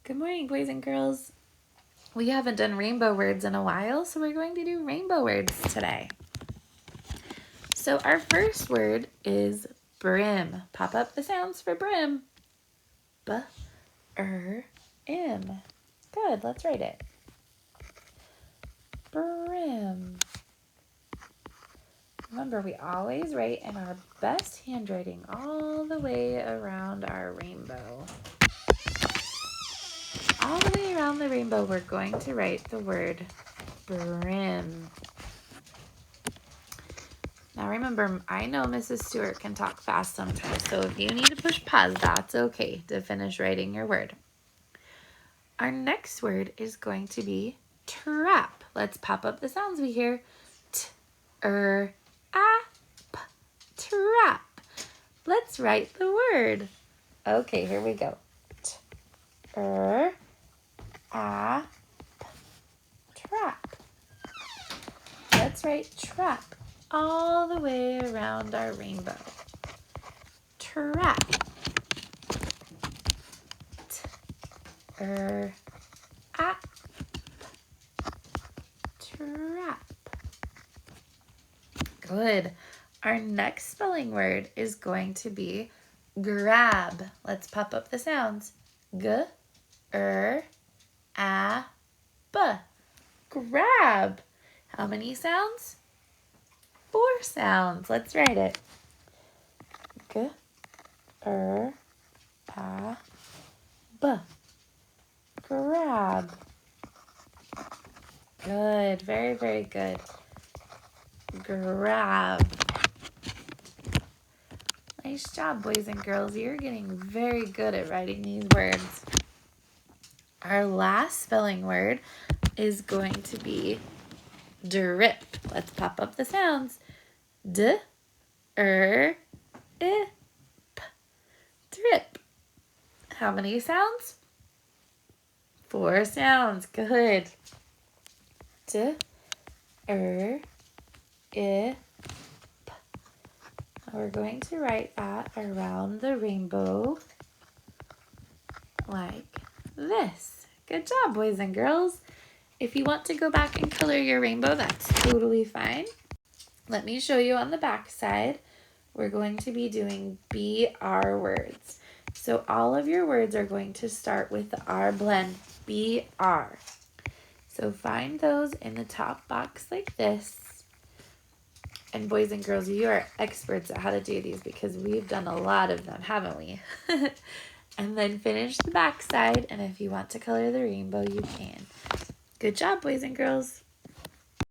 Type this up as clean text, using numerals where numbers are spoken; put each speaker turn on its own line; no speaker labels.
Good morning, boys and girls. We haven't done rainbow words in a while, so we're going to do rainbow words today. So our first word is brim. Pop up the sounds for brim. B-R-M. Good, let's write it. Brim. Remember, we always write in our best handwriting all the way around our rainbow. All the way around the rainbow, we're going to write the word brim. Now remember, I know Mrs. Stewart can talk fast sometimes, so if you need to push pause, that's okay to finish writing your word. Our next word is going to be trap. Let's pop up the sounds we hear. T-R-A-P. Trap. Let's write the word. Okay, here we go. T-R-A-P. Trap. Let's write trap all the way around our rainbow. Trap. Trap. Trap. Good. Our next spelling word is going to be grab. Let's pop up the sounds. G-R-A-B. Grab. How many sounds? 4 sounds. Let's write it. G-R-A-B. Grab. Good. Very, very good. Grab. Nice job, boys and girls. You're getting very good at writing these words. Our last spelling word is going to be drip. Let's pop up the sounds. D-R-I-P. Drip. How many sounds? 4 sounds. Good. D-R-I-P. We're going to write that around the rainbow like this. Good job, boys and girls. If you want to go back and color your rainbow, that's totally fine. Let me show you on the back side. We're going to be doing BR words. So all of your words are going to start with the R blend, BR. So find those in the top box like this. And boys and girls, you are experts at how to do these because we've done a lot of them, haven't we? And then finish the back side, and if you want to color the rainbow, you can. Good job, boys and girls.